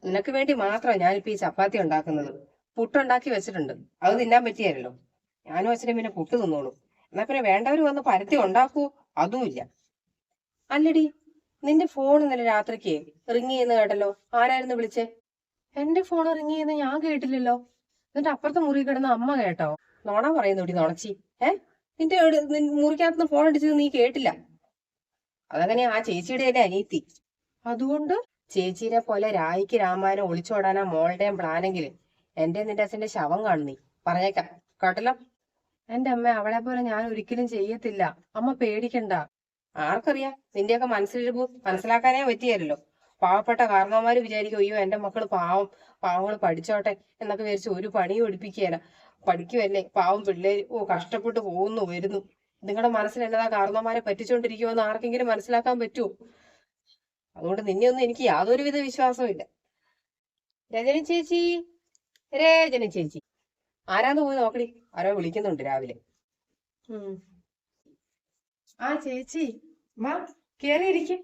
നിനക്ക് വേണ്ടി മാത്രമാണ് ഞാനിപ്പോ ഈ ചപ്പാത്തി ഉണ്ടാക്കുന്നത്. പുട്ടുണ്ടാക്കി വെച്ചിട്ടുണ്ട്, അത് തിന്നാൻ പറ്റിയാലോ. ഞാനും അച്ഛനും പിന്നെ പുട്ട് തിന്നോളൂ. എന്നാ പിന്നെ വേണ്ടവര് വന്ന് പരത്തി ഉണ്ടാക്കൂ, അതുമില്ല. അല്ലടി, നിന്റെ ഫോൺ ഇന്നലെ രാത്രിക്ക് റിങ് ചെയ്യുന്ന കേട്ടല്ലോ. ആരായിരുന്നു വിളിച്ചേ? എന്റെ ഫോൺ റിങ് ചെയ്യുന്ന ഞാൻ കേട്ടില്ലല്ലോ. എന്നിട്ട് അപ്പുറത്തെ മുറി കിടന്ന അമ്മ കേട്ടോ? നോണ പറയുന്നോടി നോണച്ചി. നിന്റെ മുറിക്കകത്തുനിന്ന് ഫോൺ അടിച്ചത് നീ കേട്ടില്ല? അതങ്ങനെ ആ ചേച്ചിയുടെ തന്നെ അനിയത്തി. അതുകൊണ്ട് ചേച്ചീനെ പോലെ രായിക്ക് രാമായണം ഒളിച്ചോടാനാ മോളുടെയും പ്ലാനെങ്കിൽ എന്റെ നിന്റെ അച്ഛന്റെ ശവം കാണും നീ. പറഞ്ഞേക്കാം കേട്ടല്ലോ. എന്റെ അമ്മ അവളെ പോലെ ഞാൻ ഒരിക്കലും ചെയ്യത്തില്ല. അമ്മ പേടിക്കണ്ട. ആർക്കറിയാം, നിന്റെയൊക്കെ മനസ്സിലാക്കാനേ പറ്റിയല്ലോ. പാവപ്പെട്ട കാരണവന്മാര് വിചാരിക്കും, അയ്യോ എന്റെ മക്കള് പാവങ്ങൾ പഠിച്ചോട്ടെ എന്നൊക്കെ വിചാരിച്ച് ഒരു പണിയും ഒടിപ്പിക്കുകയല്ല. പഠിക്കുമല്ലേ, പാവം പിള്ളേര് കഷ്ടപ്പെട്ട് പോകുന്നു വരുന്നു. നിങ്ങളുടെ മനസ്സിൽ എന്നതാ കാരണവന്മാരെ പറ്റിച്ചോണ്ടിരിക്കുമെന്ന് ആർക്കെങ്കിലും മനസ്സിലാക്കാൻ പറ്റുമോ? അതുകൊണ്ട് നിന്നെയൊന്നും എനിക്ക് യാതൊരുവിധ വിശ്വാസവും ഇല്ല. രജനി ചേച്ചി, രജനി ചേച്ചി, ആരാന്ന് പോയി നോക്കടി. ആരോ വിളിക്കുന്നുണ്ട് രാവിലെ. ആ ചേച്ചി, വാ കേറിയിരിക്കും.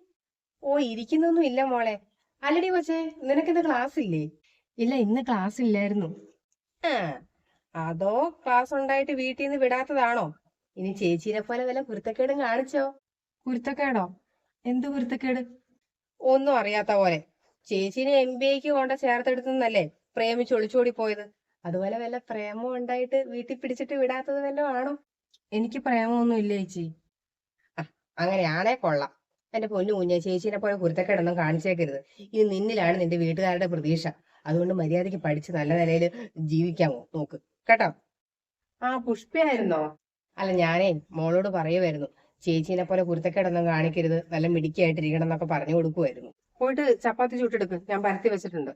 ഓ, ഇരിക്കുന്നൊന്നും ഇല്ല മോളെ. അല്ലടി കൊച്ചേ, നിനക്കിന്ന് ക്ലാസ് ഇല്ലേ? ഇല്ല, ഇന്ന് ക്ലാസ് ഇല്ലായിരുന്നു. ആ, അതോ ക്ലാസ് ഉണ്ടായിട്ട് വീട്ടിൽ നിന്ന് വിടാത്തതാണോ? ഇനി ചേച്ചീനെ പോലെ വല്ല കുരുത്തക്കേടും കാണിച്ചോ? കുരുത്തക്കേടോ? എന്ത് കുരുത്തക്കേട്? ഒന്നും അറിയാത്ത പോലെ. ചേച്ചീനെ MBAക്ക് കൊണ്ട് ചേർത്തെടുത്തുന്നല്ലേ പ്രേമിച്ച് ഒളിച്ചോടി പോയത്. അതുപോലെ വല്ല പ്രേമം ഉണ്ടായിട്ട് വീട്ടിൽ പിടിച്ചിട്ട് വിടാത്തത് വല്ലതും ആണോ? എനിക്ക് പ്രേമമൊന്നും ഇല്ല ചേച്ചി. അങ്ങനെയാണേ കൊള്ളാം. എന്റെ പൊന്നു കുഞ്ഞെ, ചേച്ചീനെ പോലെ കുരുത്തക്കേടൊന്നും കാണിച്ചേക്കരുത്. ഇത് നിന്നിലാണ് നിന്റെ വീട്ടുകാരുടെ പ്രതീക്ഷ. അതുകൊണ്ട് മര്യാദയ്ക്ക് പഠിച്ച് നല്ല നിലയിൽ ജീവിക്കാമോ നോക്ക് കേട്ടോ. ആ, പുഷ്പയായിരുന്നോ? അല്ല, ഞാനേ മോളോട് പറയുമായിരുന്നു, ചേച്ചീനെ പോലെ കുരുത്തക്കേടൊന്നും കാണിക്കരുത്, നല്ല മിടുക്കിയായിട്ടിരിക്കണം എന്നൊക്കെ പറഞ്ഞു കൊടുക്കുമായിരുന്നു. പോയിട്ട് ചപ്പാത്തി ചുട്ടെടുക്ക്, ഞാൻ പരത്തി വെച്ചിട്ടുണ്ട്.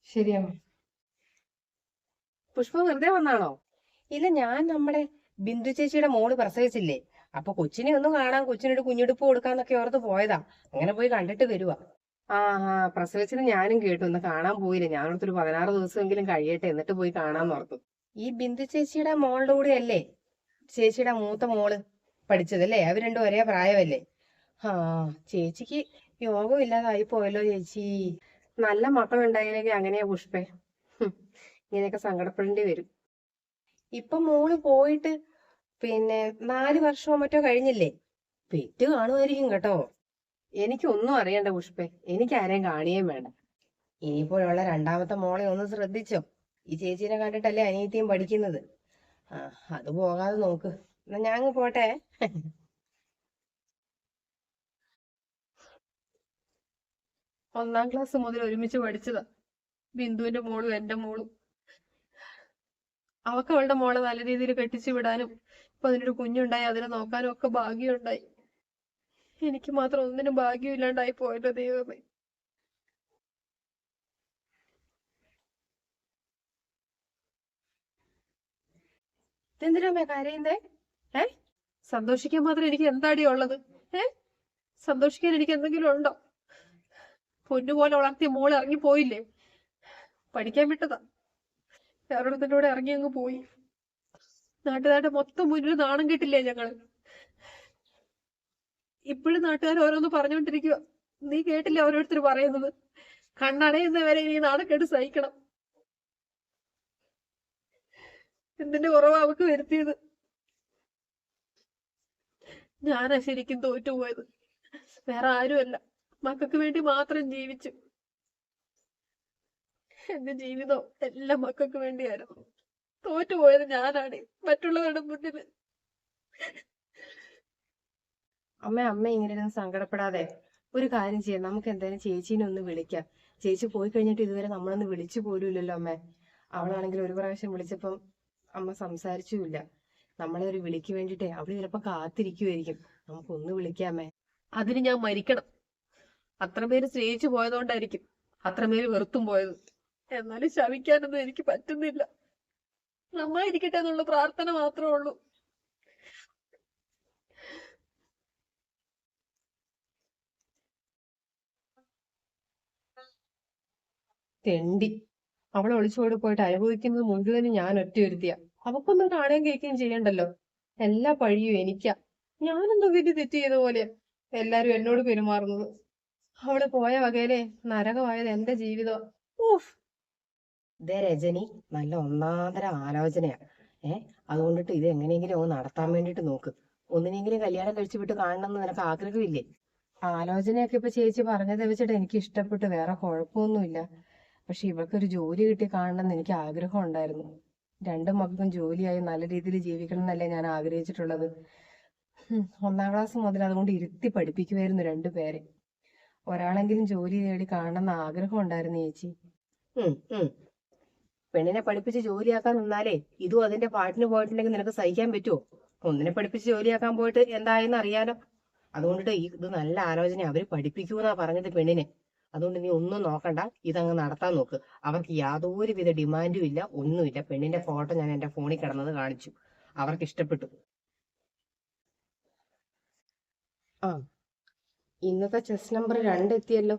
ശരിയമ്മ. പുഷ്പ വെറുതെ വന്നാണോ? ഇല്ല, ഞാൻ നമ്മുടെ ബിന്ദു ചേച്ചിയുടെ മോള് പ്രസവിച്ചില്ലേ, അപ്പൊ കൊച്ചിനെ ഒന്ന് കാണാൻ, കൊച്ചിനൊരു കുഞ്ഞുടുപ്പ് കൊടുക്കാന്നൊക്കെ ഓർത്ത് പോയതാ. അങ്ങനെ പോയി കണ്ടിട്ട് വരുവാ. ആ ആ, പ്രസവിച്ചത് ഞാനും കേട്ടു. ഒന്ന് കാണാൻ പോയില്ല. ഞാനോടത്തൊരു 16 ദിവസമെങ്കിലും കഴിയട്ടെ എന്നിട്ട് പോയി കാണാന്ന് ഓർത്തു. ഈ ബിന്ദു ചേച്ചിയുടെ മോളുടെ കൂടെ അല്ലേ ചേച്ചിയുടെ മൂത്ത മോള് പഠിച്ചതല്ലേ? അവർ രണ്ടും ഒരേ പ്രായമല്ലേ? ആ, ചേച്ചിക്ക് യോഗം ഇല്ലാതായി പോയല്ലോ ചേച്ചി. നല്ല മക്കളുണ്ടായില്ലെങ്കിൽ അങ്ങനെയാ പുഷ്പേ. ഇങ്ങനെയൊക്കെ സങ്കടപ്പെടേണ്ടി വരും. ഇപ്പൊ മോള് പോയിട്ട് പിന്നെ 4 വർഷമോ മറ്റോ കഴിഞ്ഞില്ലേ? പെറ്റ് കാണുമായിരിക്കും കേട്ടോ. എനിക്കൊന്നും അറിയണ്ട പുഷ്പേ, എനിക്ക് ആരെയും കാണുകയും വേണ്ട. ഇനിയിപ്പോഴുള്ള രണ്ടാമത്തെ മോളെ ഒന്ന് ശ്രദ്ധിച്ചോ. ഈ ചേച്ചീനെ കണ്ടിട്ടല്ലേ അനിയത്തിയും പഠിക്കുന്നത്. ആ, അത് പോകാതെ നോക്ക്. എന്നാ ഞാൻ അങ്ങ് പോട്ടെ. 1ാം ക്ലാസ് മുതൽ ഒരുമിച്ച് പഠിച്ചതാ ബിന്ദുവിന്റെ മോളും എന്റെ മോളും. അവക്ക് അവളുടെ മോളെ നല്ല രീതിയിൽ കെട്ടിച്ചു വിടാനും ഇപ്പൊ അതിനൊരു കുഞ്ഞുണ്ടായി അതിനെ നോക്കാനും ഒക്കെ ഭാഗ്യമുണ്ടായി. എനിക്ക് മാത്രം ഒന്നിനും ഭാഗ്യമില്ലാണ്ടായി പോയല്ലോ ദൈവമേ. എന്തിനാ കരയുന്നേ? ഏ സന്തോഷിക്കാൻ മാത്രം എനിക്ക് എന്താടി ഉള്ളത്? ഏ സന്തോഷിക്കാൻ എനിക്ക് എന്തെങ്കിലും ഉണ്ടോ? പൊന്നുപോലെ വളർത്തിയ മോള് ഇറങ്ങി പോയില്ലേ? പഠിക്കാൻ വിട്ടതാ, വേറൊരുത്തൻ്റെ കൂടെ ഇറങ്ങി അങ്ങ് പോയി. നാട്ടുകാരുടെ മൊത്തം മുന്നിൽ നാണം കിട്ടില്ലേ ഞങ്ങള്? ഇപ്പോഴും നാട്ടുകാർ ഓരോന്ന് പറഞ്ഞുകൊണ്ടിരിക്കുക. നീ കേട്ടില്ലേ ഓരോരുത്തർ പറയുന്നത്? കണ്ണടയുന്നവരെ നീ നാണക്കേട് സഹിക്കണം. എന്തിന്റെ കുറവാ അവക്ക് വരുത്തിയത്? ഞാനാ ശരിക്കും തോറ്റുപോയത്, വേറെ ആരുമല്ല. മക്കൾക്ക് വേണ്ടി മാത്രം ജീവിച്ചു. എന്റെ ജീവിതം എല്ലാം മക്കൾക്ക് വേണ്ടിയായിരുന്നു. തോറ്റുപോയത് ഞാനാണ് മറ്റുള്ളവരുടെ മുന്നിൽ. അമ്മ ഇങ്ങനെ സങ്കടപ്പെടാതെ ഒരു കാര്യം ചെയ്യാം. നമുക്ക് എന്തായാലും ചേച്ചീനെ ഒന്ന് വിളിക്കാം. ചേച്ചി പോയി കഴിഞ്ഞിട്ട് ഇതുവരെ നമ്മളൊന്ന് വിളിച്ചു പോലുമില്ലല്ലോ അമ്മേ. അവളാണെങ്കിൽ ഒരു പ്രാവശ്യം വിളിച്ചപ്പം അമ്മ സംസാരിച്ചുമില്ല. നമ്മളെ ഒരു വിളിക്ക് വേണ്ടിട്ടേ അവള് ചിലപ്പോ കാത്തിരിക്കുമായിരിക്കും. നമുക്കൊന്ന് വിളിക്കാമേ. അതിന് ഞാൻ മരിക്കണം. അത്രമേല് സ്നേഹിച്ചു പോയതുകൊണ്ടായിരിക്കും അത്രമേല് വെറുത്തും പോയത്. എന്നാലും ശവിക്കാനൊന്നും എനിക്ക് പറ്റുന്നില്ല. നന്നായിരിക്കട്ടെ എന്നുള്ള പ്രാർത്ഥന മാത്രമേ ഉള്ളൂ. തെണ്ടി, അവളെ ഒളിച്ചോടി പോയിട്ട് അനുഭവിക്കുന്നത് മുഴുവനും ഞാൻ ഒറ്റയൊരുത്തിയ. അവക്കൊന്നും കാണുകയും കേൾക്കുകയും ചെയ്യണ്ടല്ലോ. എല്ലാ പഴിയും എനിക്കാ. ഞാനെന്തോ വലിയ തെറ്റ് ചെയ്ത പോലെ എല്ലാരും എന്നോട് പെരുമാറുന്നത്. അവള് പോയ വകയിലേ നരകമായത് എന്റെ ജീവിതം. ഊഫ്. ഇതേ രജനി നല്ല ഒന്നാന്തരം ആലോചനയാ. അതുകൊണ്ടിട്ട് ഇത് എങ്ങനെയെങ്കിലും ഒന്ന് നടത്താൻ വേണ്ടിട്ട് നോക്ക്. ഒന്നിനെങ്കിലും കല്യാണം കഴിച്ചു വിട്ട് കാണണമെന്ന് നിനക്ക് ആഗ്രഹമില്ലേ? ആലോചനയൊക്കെ ഇപ്പൊ ചേച്ചി പറഞ്ഞത് വെച്ചിട്ട് എനിക്ക് ഇഷ്ടപ്പെട്ടു, വേറെ കുഴപ്പമൊന്നുമില്ല. പക്ഷെ ഇവൾക്കൊരു ജോലി കിട്ടി കാണണം എന്ന് എനിക്ക് ആഗ്രഹം ഉണ്ടായിരുന്നു. രണ്ടു മക്കൾക്കും ജോലിയായി നല്ല രീതിയിൽ ജീവിക്കണം എന്നല്ലേ ഞാൻ ആഗ്രഹിച്ചിട്ടുള്ളത്. 1-ാം ക്ലാസ് മുതൽ അതുകൊണ്ട് ഇരുത്തി പഠിപ്പിക്കുമായിരുന്നു രണ്ടുപേരെ. ഒരാളെങ്കിലും ജോലി നേടി കാണണമെന്ന് ആഗ്രഹം ഉണ്ടായിരുന്നു ചേച്ചി. പെണ്ണിനെ പഠിപ്പിച്ച് ജോലിയാക്കാൻ നിന്നാലേ ഇതും അതിന്റെ പാട്ടിന് പോയിട്ടുണ്ടെങ്കിൽ നിനക്ക് സഹിക്കാൻ പറ്റുമോ? ഒന്നിനെ പഠിപ്പിച്ച് ജോലിയാക്കാൻ പോയിട്ട് എന്തായെന്ന് അറിയാലോ. അതുകൊണ്ടിട്ട് ഇത് നല്ല ആലോചന. അവര് പഠിപ്പിക്കൂന്നാ പറഞ്ഞത് പെണ്ണിനെ. അതുകൊണ്ട് നീ ഒന്നും നോക്കണ്ട, ഇതങ്ങ് നടത്താൻ നോക്ക്. അവർക്ക് യാതൊരുവിധ ഡിമാൻഡും ഇല്ല, ഒന്നുമില്ല. പെണ്ണിന്റെ ഫോട്ടോ ഞാൻ എന്റെ ഫോണിൽ കിടന്നത് കാണിച്ചു, അവർക്ക് ഇഷ്ടപ്പെട്ടു. ആ, ഇന്നത്തെ ചെസ് നമ്പർ 2 എത്തിയല്ലോ.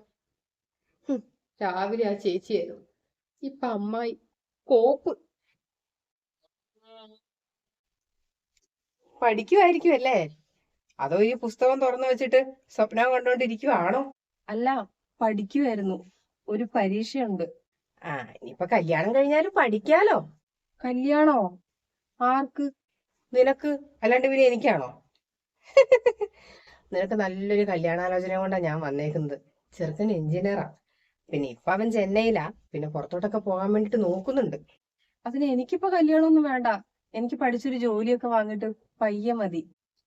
രാവിലെ ആ ചേച്ചിയായിരുന്നു, ഇപ്പൊ അമ്മായി കോപ്പ്. പഠിക്കുമായിരിക്കും അല്ലേ? അതോ ഈ പുസ്തകം തുറന്നു വെച്ചിട്ട് സ്വപ്നം കണ്ടോണ്ടിരിക്കുവാണോ? അല്ല, പഠിക്കുമായിരുന്നു. ഒരു പരീക്ഷയുണ്ട്. ഇനിയിപ്പൊ കല്യാണം കഴിഞ്ഞാലും പഠിക്കാലോ. കല്യാണോ? ആർക്ക്? നിനക്ക്, അല്ലാണ്ട് പിന്നെ എനിക്കാണോ? നിനക്ക് നല്ലൊരു കല്യാണാലോചന കൊണ്ടാണ് ഞാൻ വന്നേക്കുന്നത്. ചെറുക്കൻ എഞ്ചിനീയറാ. പിന്നെ ഇപ്പൊ അവൻ ചെന്നൈയിലാ. പിന്നെ പുറത്തോട്ടൊക്കെ പോകാൻ വേണ്ടിട്ട് നോക്കുന്നുണ്ട്. അതിന് എനിക്കിപ്പോ കല്യാണമൊന്നും വേണ്ട. എനിക്ക് പഠിച്ചൊരു ജോലിയൊക്കെ വാങ്ങിട്ട് പയ്യെ മതി.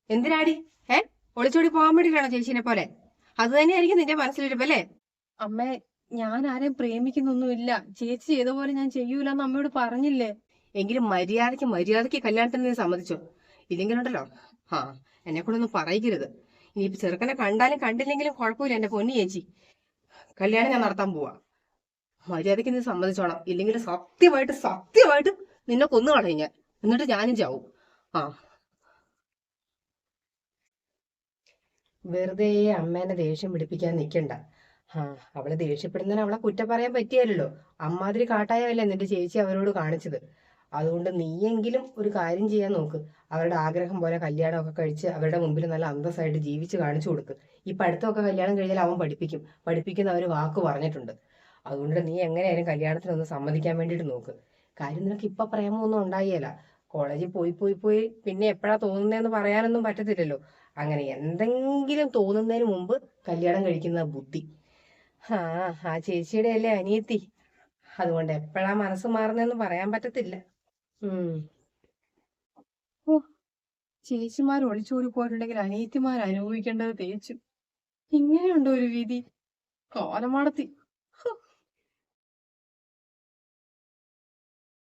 എന്തിനാടി? ഒളിച്ചോടി പോകാൻ വേണ്ടിട്ടാണോ ചേച്ചിനെ പോലെ? അത് തന്നെയായിരിക്കും നിന്റെ മനസ്സിലിരിപ്പല്ലേ? അമ്മേ, ഞാൻ ആരെയും പ്രേമിക്കുന്നൊന്നുമില്ല. ചേച്ചി ചെയ്ത പോലെ ഞാൻ ചെയ്യൂലെന്ന് അമ്മയോട് പറഞ്ഞില്ലേ? എങ്കിലും മര്യാദയ്ക്ക് കല്യാണത്തിന് നീ സമ്മതിച്ചോ? ഇല്ലെങ്കിലുണ്ടല്ലോ, എന്നെ കൂടെ ഒന്നും പറയിക്കരുത്. ഇനിയിപ്പോ ചെറുക്കനെ കണ്ടാലും കണ്ടില്ലെങ്കിലും കുഴപ്പമില്ല എന്റെ പൊന്നി ചേച്ചി. കല്യാണം ഞാൻ നടത്താൻ പോവാ. മര്യാദയ്ക്ക് നീ സമ്മതിച്ചോണം, ഇല്ലെങ്കിൽ സത്യമായിട്ട് നിന്നെ കൊന്നു കളയും ഞാൻ. എന്നിട്ട് ഞാനും ചാവും. വെറുതെ അമ്മേനെ ദേഷ്യം പിടിപ്പിക്കാൻ നിൽക്കണ്ട. അവള് ദേഷ്യപ്പെടുന്നതിന് അവളെ കുറ്റം പറയാൻ പറ്റിയല്ലോ. അമ്മാതിരി കാട്ടായല്ലേ നിന്റെ ചേച്ചി അവരോട് കാണിച്ചത്. അതുകൊണ്ട് നീയെങ്കിലും ഒരു കാര്യം ചെയ്യാൻ നോക്ക്. അവരുടെ ആഗ്രഹം പോലെ കല്യാണമൊക്കെ കഴിച്ച് അവരുടെ മുമ്പിൽ നല്ല അന്തസ്സായിട്ട് ജീവിച്ച് കാണിച്ചു കൊടുക്ക്. ഈ പഠിത്തമൊക്കെ കല്യാണം കഴിഞ്ഞാൽ അവൻ പഠിപ്പിക്കുന്ന അവര് വാക്ക് പറഞ്ഞിട്ടുണ്ട്. അതുകൊണ്ട് നീ എങ്ങനെയായാലും കല്യാണത്തിനൊന്ന് സമ്മതിക്കാൻ വേണ്ടിയിട്ട് നോക്ക്. കാര്യം നിനക്ക് ഇപ്പൊ പ്രേമമൊന്നും ഉണ്ടായില്ല. കോളേജിൽ പോയി പിന്നെ എപ്പോഴാ തോന്നുന്നതെന്ന് പറയാനൊന്നും പറ്റത്തില്ലല്ലോ. അങ്ങനെ എന്തെങ്കിലും തോന്നുന്നതിന് മുമ്പ് കല്യാണം കഴിക്കുന്ന ബുദ്ധി. ആ ചേച്ചിയുടെ അല്ലേ അനിയത്തി. അതുകൊണ്ട് എപ്പോഴാ മനസ്സ് മാറുന്നതെന്ന് പറയാൻ പറ്റത്തില്ല. ഓ, ചേച്ചിമാർ ഒളിച്ചോടി പോയിട്ടുണ്ടെങ്കിൽ അനിയത്തിമാർ അനുഭവിക്കേണ്ടത് തേച്ചു. ഇങ്ങനെയുണ്ടോ ഒരു വിധി? കോലമാടത്തി.